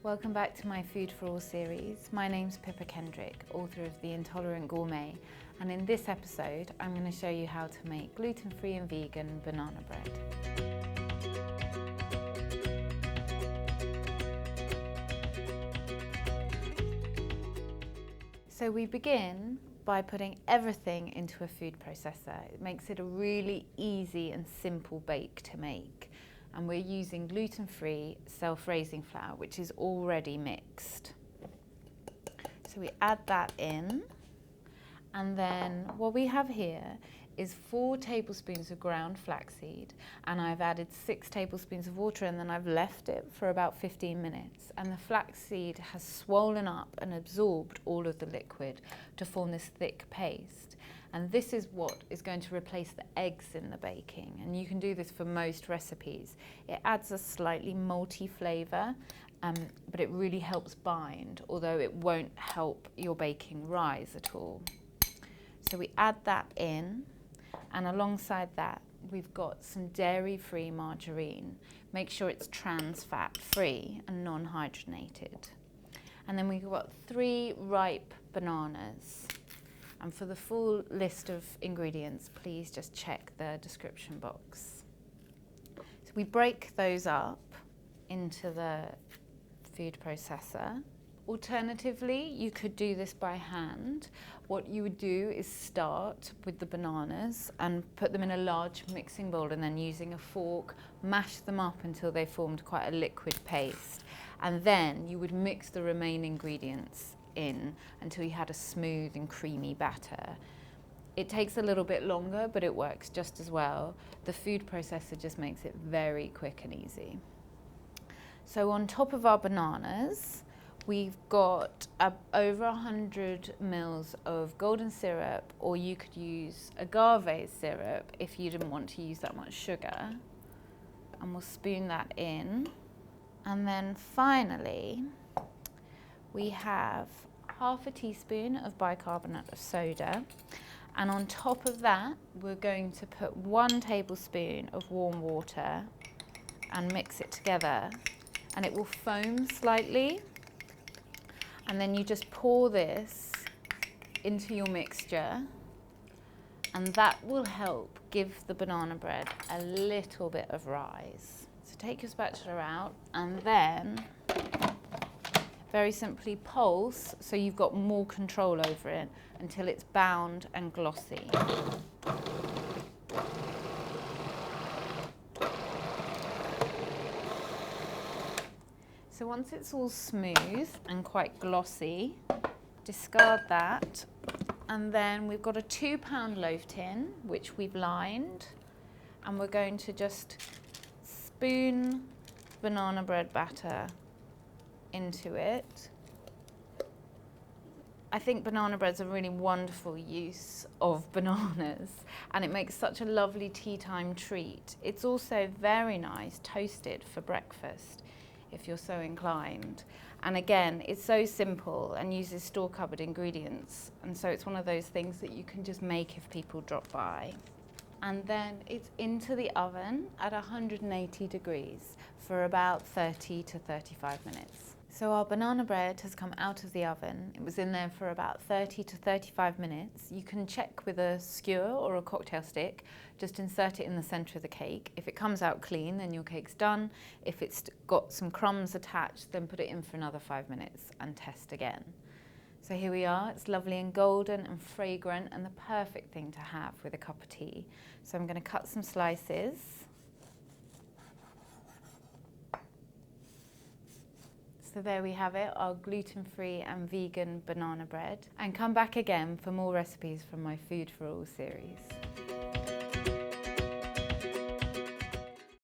Welcome back to my Food for All series. My name's Pippa Kendrick, author of The Intolerant Gourmet, and in this episode I'm going to show you how to make gluten-free and vegan banana bread. So we begin by putting everything into a food processor. It makes it a really easy and simple bake to make. And we're using gluten-free self-raising flour, which is already mixed. So we add that in, and then what we have here is 4 tablespoons of ground flaxseed, and I've added 6 tablespoons of water, and then I've left it for about 15 minutes. And the flaxseed has swollen up and absorbed all of the liquid to form this thick paste. And this is what is going to replace the eggs in the baking. And you can do this for most recipes. It adds a slightly malty flavour, but it really helps bind, although it won't help your baking rise at all. So we add that in, and alongside that, we've got some dairy-free margarine. Make sure it's trans fat-free and non-hydrogenated. And then we've got 3 ripe bananas. And for the full list of ingredients, please just check the description box. So we break those up into the food processor. Alternatively, you could do this by hand. What you would do is start with the bananas and put them in a large mixing bowl, and then using a fork, mash them up until they formed quite a liquid paste. And then you would mix the remaining ingredients in until you had a smooth and creamy batter. It takes a little bit longer, but it works just as well. The food processor just makes it very quick and easy. So on top of our bananas, we've got over 100 mils of golden syrup, or you could use agave syrup if you didn't want to use that much sugar. And we'll spoon that in. And then finally, we have half a teaspoon of bicarbonate of soda, and on top of that we're going to put 1 tablespoon of warm water and mix it together, and it will foam slightly, and then you just pour this into your mixture, and that will help give the banana bread a little bit of rise. So take your spatula out, and then very simply pulse, so you've got more control over it, until it's bound and glossy. So once it's all smooth and quite glossy, discard that. And then we've got a 2-pound loaf tin, which we've lined, and we're going to just spoon banana bread batter into it. I think banana bread's a really wonderful use of bananas, and it makes such a lovely tea time treat. It's also very nice toasted for breakfast if you're so inclined. And again, it's so simple and uses store-cupboard ingredients, and so it's one of those things that you can just make if people drop by. And then it's into the oven at 180 degrees for about 30 to 35 minutes. So our banana bread has come out of the oven. It was in there for about 30 to 35 minutes. You can check with a skewer or a cocktail stick. Just insert it in the center of the cake. If it comes out clean, then your cake's done. If it's got some crumbs attached, then put it in for another 5 minutes and test again. So here we are. It's lovely and golden and fragrant, and the perfect thing to have with a cup of tea. So I'm going to cut some slices. So there we have it, our gluten-free and vegan banana bread. And come back again for more recipes from my Food for All series.